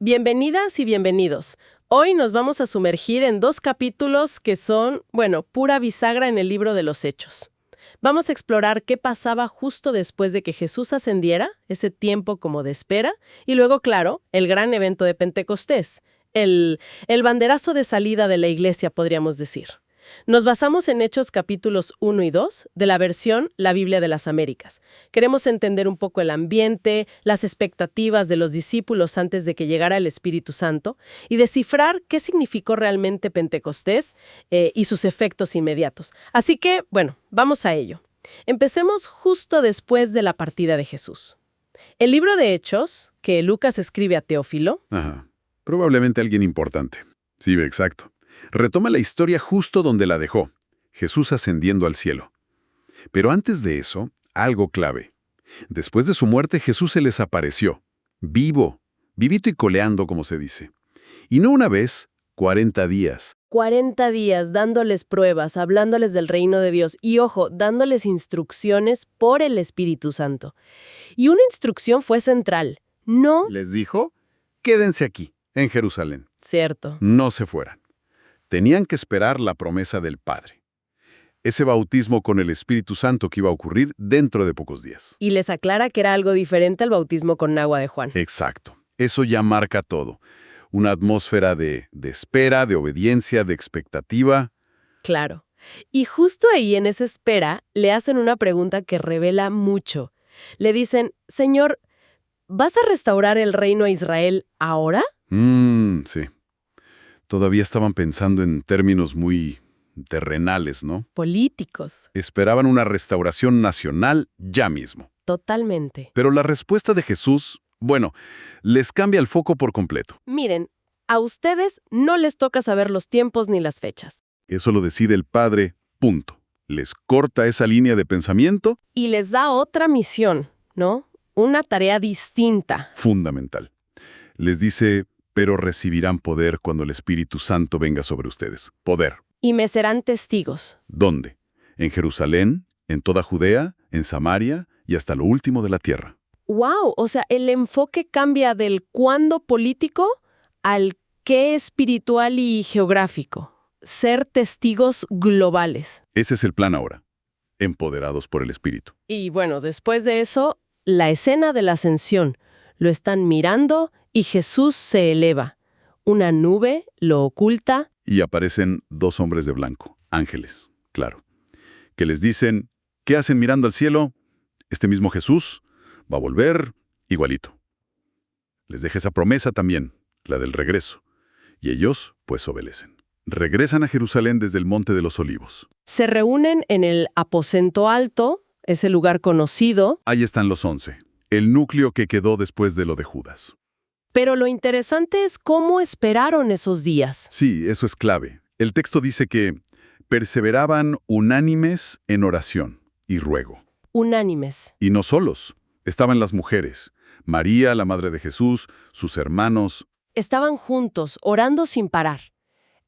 Bienvenidas y bienvenidos. Hoy nos vamos a sumergir en dos capítulos que son, pura bisagra en el libro de los Hechos. Vamos a explorar qué pasaba justo después de que Jesús ascendiera, ese tiempo como de espera, y luego, claro, el gran evento de Pentecostés, el banderazo de salida de la iglesia, podríamos decir. Nos basamos en Hechos capítulos 1 y 2 de la versión La Biblia de las Américas. Queremos entender un poco el ambiente, las expectativas de los discípulos antes de que llegara el Espíritu Santo y descifrar qué significó realmente Pentecostés y sus efectos inmediatos. Así que, vamos a ello. Empecemos justo después de la partida de Jesús. El libro de Hechos, que Lucas escribe a Teófilo... Probablemente alguien importante. Sí, exacto. Retoma la historia justo donde la dejó, Jesús ascendiendo al cielo. Pero antes de eso, algo clave. Después de su muerte, Jesús se les apareció, vivito y coleando, como se dice. Y no una vez, 40 días. 40 días dándoles pruebas, hablándoles del reino de Dios y, ojo, dándoles instrucciones por el Espíritu Santo. Y una instrucción fue central. No... Les dijo, quédense aquí, en Jerusalén. Cierto. No se fueran. Tenían que esperar la promesa del Padre. Ese bautismo con el Espíritu Santo que iba a ocurrir dentro de pocos días. Y les aclara que era algo diferente al bautismo con agua de Juan. Exacto. Eso ya marca todo. Una atmósfera de espera, de obediencia, de expectativa. Claro. Y justo ahí, en esa espera, le hacen una pregunta que revela mucho. Le dicen, Señor, ¿vas a restaurar el reino a Israel ahora? Sí. Todavía estaban pensando en términos muy terrenales, ¿no? Políticos. Esperaban una restauración nacional ya mismo. Totalmente. Pero la respuesta de Jesús, les cambia el foco por completo. Miren, a ustedes no les toca saber los tiempos ni las fechas. Eso lo decide el Padre, punto. Les corta esa línea de pensamiento. Y les da otra misión, ¿no? Una tarea distinta. Fundamental. Les dice... pero recibirán poder cuando el Espíritu Santo venga sobre ustedes. Poder. Y me serán testigos. ¿Dónde? En Jerusalén, en toda Judea, en Samaria y hasta lo último de la tierra. ¡Wow! O sea, el enfoque cambia del cuándo político al qué espiritual y geográfico. Ser testigos globales. Ese es el plan ahora. Empoderados por el Espíritu. Y después de eso, la escena de la ascensión. Lo están mirando y Jesús se eleva. Una nube lo oculta. Y aparecen dos hombres de blanco, ángeles, claro, que les dicen, ¿qué hacen mirando al cielo? Este mismo Jesús va a volver igualito. Les deja esa promesa también, la del regreso. Y ellos, pues, obedecen. Regresan a Jerusalén desde el Monte de los Olivos. Se reúnen en el aposento alto, ese lugar conocido. Ahí están los 11. El núcleo que quedó después de lo de Judas. Pero lo interesante es cómo esperaron esos días. Sí, eso es clave. El texto dice que perseveraban unánimes en oración y ruego. Unánimes. Y no solos. Estaban las mujeres, María, la madre de Jesús, sus hermanos. Estaban juntos, orando sin parar.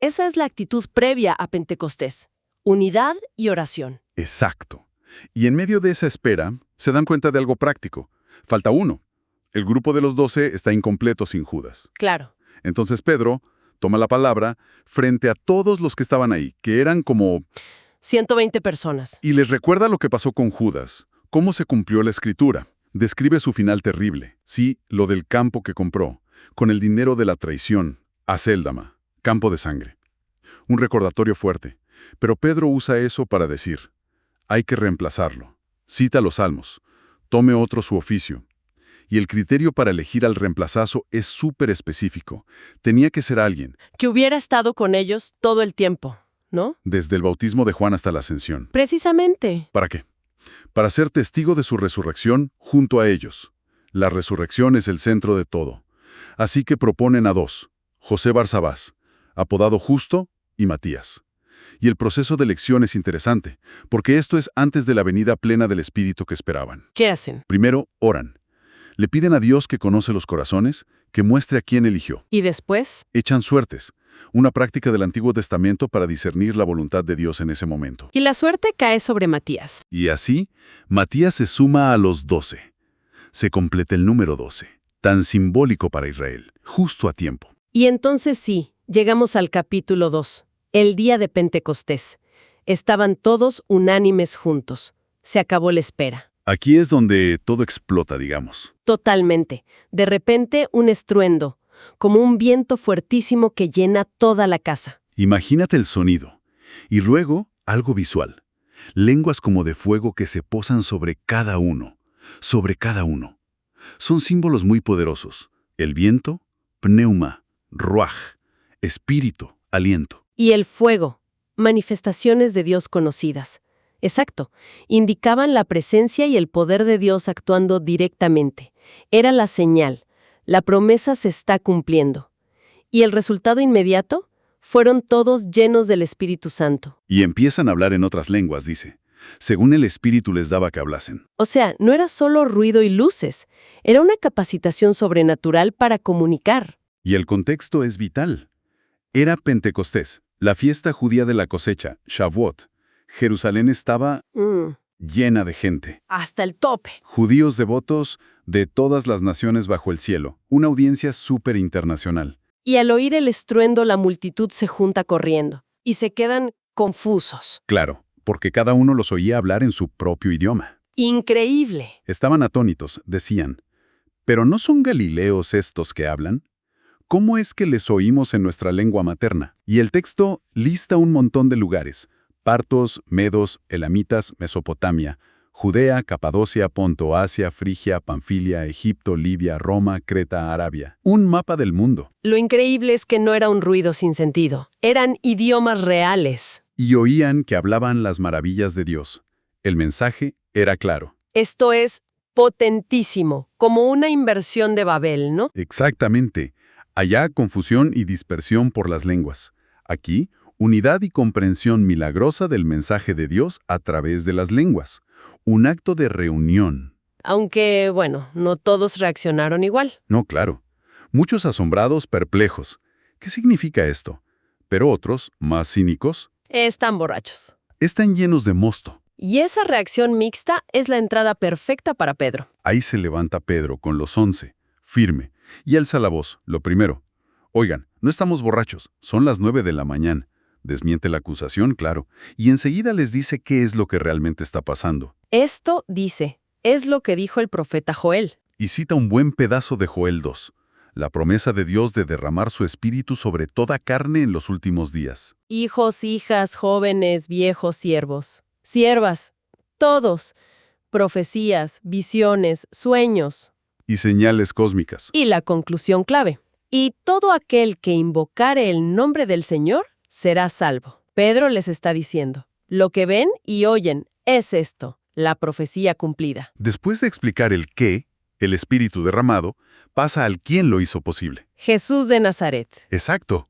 Esa es la actitud previa a Pentecostés. Unidad y oración. Exacto. Y en medio de esa espera, se dan cuenta de algo práctico. Falta uno. El grupo de los 12 está incompleto sin Judas. Claro. Entonces Pedro toma la palabra frente a todos los que estaban ahí, que eran como... 120 personas. Y les recuerda lo que pasó con Judas, cómo se cumplió la Escritura. Describe su final terrible. Sí, lo del campo que compró, con el dinero de la traición, Acéldama, campo de sangre. Un recordatorio fuerte. Pero Pedro usa eso para decir, hay que reemplazarlo. Cita los Salmos. Tome otro su oficio. Y el criterio para elegir al reemplazazo es súper específico. Tenía que ser alguien que hubiera estado con ellos todo el tiempo, ¿no? Desde el bautismo de Juan hasta la ascensión. Precisamente. ¿Para qué? Para ser testigo de su resurrección junto a ellos. La resurrección es el centro de todo. Así que proponen a dos, José Barsabás, apodado Justo, y Matías. Y el proceso de elección es interesante, porque esto es antes de la venida plena del Espíritu que esperaban. ¿Qué hacen? Primero, oran. Le piden a Dios que conoce los corazones, que muestre a quién eligió. ¿Y después? Echan suertes, una práctica del Antiguo Testamento para discernir la voluntad de Dios en ese momento. Y la suerte cae sobre Matías. Y así, Matías se suma a los 12. Se completa el número 12. Tan simbólico para Israel, justo a tiempo. Y entonces sí, llegamos al capítulo 2, el día de Pentecostés. Estaban todos unánimes juntos. Se acabó la espera. Aquí es donde todo explota, digamos. Totalmente. De repente, un estruendo, como un viento fuertísimo que llena toda la casa. Imagínate el sonido. Y luego, algo visual. Lenguas como de fuego que se posan sobre cada uno. Sobre cada uno. Son símbolos muy poderosos. El viento, pneuma, ruaj, espíritu, aliento. Y el fuego, manifestaciones de Dios conocidas. Exacto, indicaban la presencia y el poder de Dios actuando directamente. Era la señal. La promesa se está cumpliendo. ¿Y el resultado inmediato? Fueron todos llenos del Espíritu Santo. Y empiezan a hablar en otras lenguas, dice, según el Espíritu les daba que hablasen. O sea, no era solo ruido y luces, era una capacitación sobrenatural para comunicar. Y el contexto es vital. Era Pentecostés, la fiesta judía de la cosecha, Shavuot. Jerusalén estaba llena de gente. Hasta el tope. Judíos devotos de todas las naciones bajo el cielo. Una audiencia súper internacional. Y al oír el estruendo, la multitud se junta corriendo. Y se quedan confusos. Claro, porque cada uno los oía hablar en su propio idioma. Increíble. Estaban atónitos, decían. ¿Pero no son galileos estos que hablan? ¿Cómo es que les oímos en nuestra lengua materna? Y el texto lista un montón de lugares. Partos, Medos, Elamitas, Mesopotamia, Judea, Capadocia, Ponto, Asia, Frigia, Panfilia, Egipto, Libia, Roma, Creta, Arabia. Un mapa del mundo. Lo increíble es que no era un ruido sin sentido. Eran idiomas reales. Y oían que hablaban las maravillas de Dios. El mensaje era claro. Esto es potentísimo, como una inversión de Babel, ¿no? Exactamente. Allá confusión y dispersión por las lenguas. Aquí, unidad y comprensión milagrosa del mensaje de Dios a través de las lenguas. Un acto de reunión. Aunque, bueno, no todos reaccionaron igual. No, claro. Muchos asombrados, perplejos. ¿Qué significa esto? Pero otros, más cínicos, Están borrachos. están llenos de mosto. Y esa reacción mixta es la entrada perfecta para Pedro. Ahí se levanta Pedro con los 11, firme, y alza la voz, lo primero. Oigan, no estamos borrachos, son las 9 de la mañana. Desmiente la acusación, claro, y enseguida les dice qué es lo que realmente está pasando. Esto, dice, es lo que dijo el profeta Joel. Y cita un buen pedazo de Joel 2, la promesa de Dios de derramar su espíritu sobre toda carne en los últimos días. Hijos, hijas, jóvenes, viejos, siervos, siervas, todos. Profecías, visiones, sueños. Y señales cósmicas. Y la conclusión clave. Y todo aquel que invocare el nombre del Señor será salvo. Pedro les está diciendo, lo que ven y oyen es esto, la profecía cumplida. Después de explicar el qué, el espíritu derramado, pasa al quién lo hizo posible. Jesús de Nazaret. Exacto.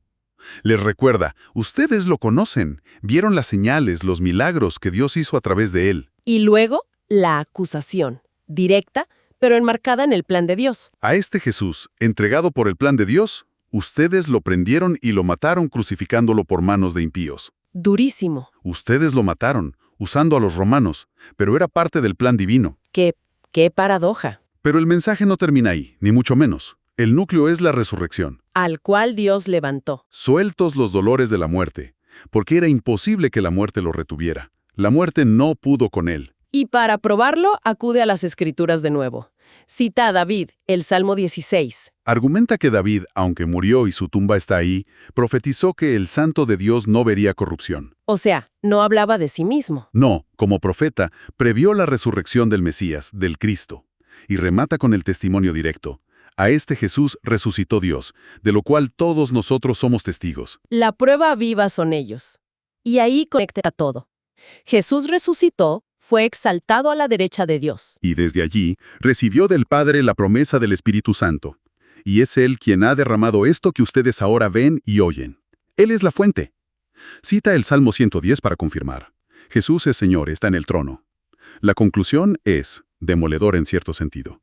Les recuerda, ustedes lo conocen, vieron las señales, los milagros que Dios hizo a través de él. Y luego, la acusación, directa, pero enmarcada en el plan de Dios. A este Jesús, entregado por el plan de Dios, ustedes lo prendieron y lo mataron crucificándolo por manos de impíos. Durísimo. Ustedes lo mataron, usando a los romanos, pero era parte del plan divino. ¡Qué paradoja! Pero el mensaje no termina ahí, ni mucho menos. El núcleo es la resurrección. Al cual Dios levantó. Sueltos los dolores de la muerte, porque era imposible que la muerte lo retuviera. La muerte no pudo con él. Y para probarlo, acude a las Escrituras de nuevo. Cita a David, el Salmo 16. Argumenta que David, aunque murió y su tumba está ahí, profetizó que el Santo de Dios no vería corrupción. O sea, no hablaba de sí mismo. No, como profeta, previó la resurrección del Mesías, del Cristo. Y remata con el testimonio directo. A este Jesús resucitó Dios, de lo cual todos nosotros somos testigos. La prueba viva son ellos. Y ahí conecta todo. Jesús resucitó, fue exaltado a la derecha de Dios. Y desde allí recibió del Padre la promesa del Espíritu Santo. Y es Él quien ha derramado esto que ustedes ahora ven y oyen. Él es la fuente. Cita el Salmo 110 para confirmar. Jesús es Señor, está en el trono. La conclusión es demoledor en cierto sentido.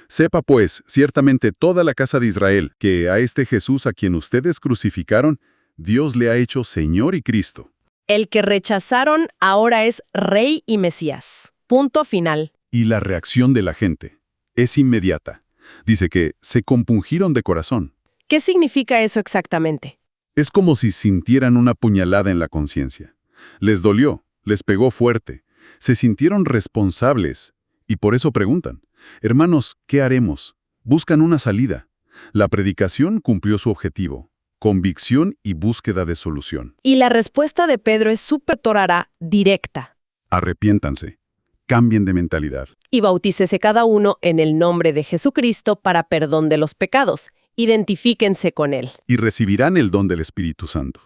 Sepa pues, ciertamente toda la casa de Israel, que a este Jesús a quien ustedes crucificaron, Dios le ha hecho Señor y Cristo. El que rechazaron ahora es Rey y Mesías. Punto final. Y la reacción de la gente es inmediata. Dice que se compungieron de corazón. ¿Qué significa eso exactamente? Es como si sintieran una puñalada en la conciencia. Les dolió, les pegó fuerte, se sintieron responsables y por eso preguntan, hermanos, ¿qué haremos? Buscan una salida. La predicación cumplió su objetivo, convicción y búsqueda de solución. Y la respuesta de Pedro es súper torara, directa. Arrepiéntanse, cambien de mentalidad. Y bautícese cada uno en el nombre de Jesucristo para perdón de los pecados. Identifíquense con Él. Y recibirán el don del Espíritu Santo.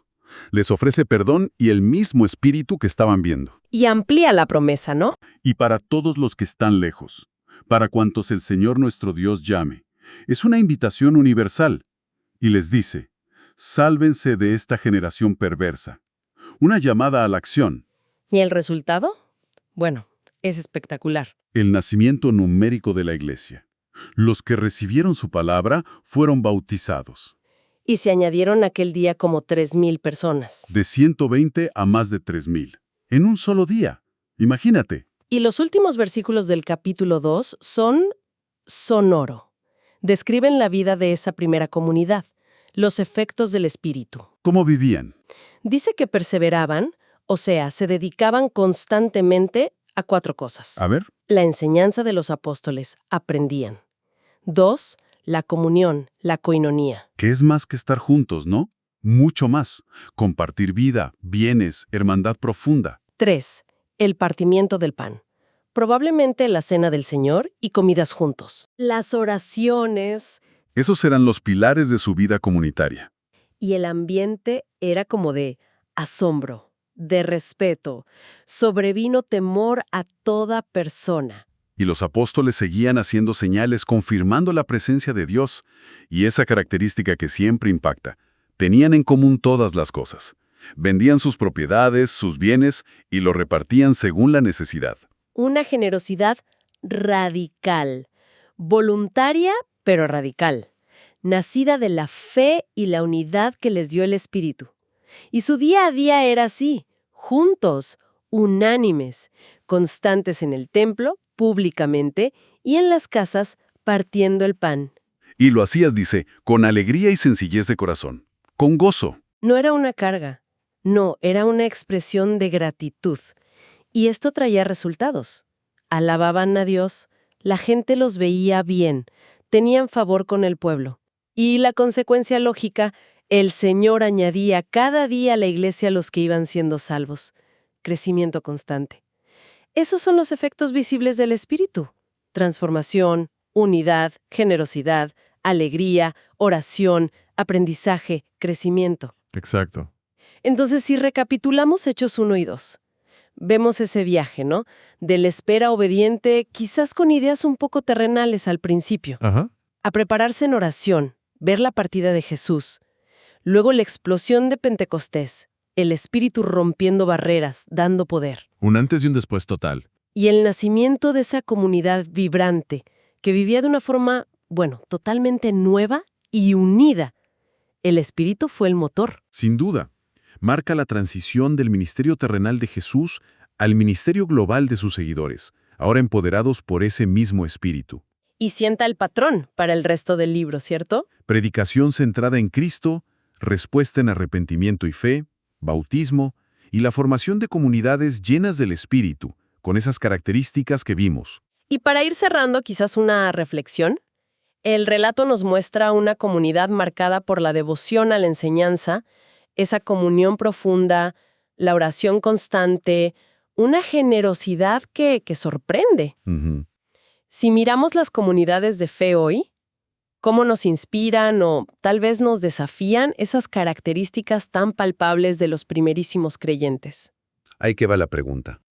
Les ofrece perdón y el mismo Espíritu que estaban viendo. Y amplía la promesa, ¿no? Y para todos los que están lejos, para cuantos el Señor nuestro Dios llame. Es una invitación universal. Y les dice, sálvense de esta generación perversa. Una llamada a la acción. ¿Y el resultado? Bueno, es espectacular. El nacimiento numérico de la Iglesia. Los que recibieron su palabra fueron bautizados. Y se añadieron aquel día como 3,000 personas. De 120 a más de 3,000. En un solo día. Imagínate. Y los últimos versículos del capítulo 2 son sonoro. Describen la vida de esa primera comunidad, los efectos del Espíritu. ¿Cómo vivían? Dice que perseveraban, o sea, se dedicaban constantemente a 4 cosas. A ver. La enseñanza de los apóstoles, aprendían. 2, la comunión, la coinonía. Que es más que estar juntos, ¿no? Mucho más. Compartir vida, bienes, hermandad profunda. 3, el partimiento del pan. Probablemente la cena del Señor y comidas juntos. Las oraciones. Esos eran los pilares de su vida comunitaria. Y el ambiente era como de asombro, de respeto. Sobrevino temor a toda persona. Y los apóstoles seguían haciendo señales confirmando la presencia de Dios, y esa característica que siempre impacta. Tenían en común todas las cosas. Vendían sus propiedades, sus bienes, y lo repartían según la necesidad. Una generosidad radical, voluntaria pero radical, nacida de la fe y la unidad que les dio el Espíritu. Y su día a día era así, juntos, unánimes, constantes en el templo, públicamente, y en las casas, partiendo el pan. Y lo hacías, dice, con alegría y sencillez de corazón, con gozo. No era una carga, no, era una expresión de gratitud. Y esto traía resultados. Alababan a Dios, la gente los veía bien, tenían favor con el pueblo. Y la consecuencia lógica, el Señor añadía cada día a la iglesia a los que iban siendo salvos. Crecimiento constante. Esos son los efectos visibles del Espíritu. Transformación, unidad, generosidad, alegría, oración, aprendizaje, crecimiento. Exacto. Entonces, si recapitulamos Hechos 1 y 2, vemos ese viaje, ¿no? De la espera obediente, quizás con ideas un poco terrenales al principio, Ajá. a prepararse en oración, ver la partida de Jesús, luego la explosión de Pentecostés, el Espíritu rompiendo barreras, dando poder, Un antes y un después total. y el nacimiento de esa comunidad vibrante que vivía de una forma, bueno, totalmente nueva y unida. El Espíritu fue el motor. Sin duda, marca la transición del ministerio terrenal de Jesús al ministerio global de sus seguidores, ahora empoderados por ese mismo Espíritu. Y sienta el patrón para el resto del libro, ¿cierto? Predicación centrada en Cristo, respuesta en arrepentimiento y fe, bautismo y la formación de comunidades llenas del Espíritu, con esas características que vimos. Y para ir cerrando quizás una reflexión, el relato nos muestra una comunidad marcada por la devoción a la enseñanza, esa comunión profunda, la oración constante, una generosidad que sorprende. Ujú. Si miramos las comunidades de fe hoy, ¿cómo nos inspiran o tal vez nos desafían esas características tan palpables de los primerísimos creyentes? Ahí que va la pregunta.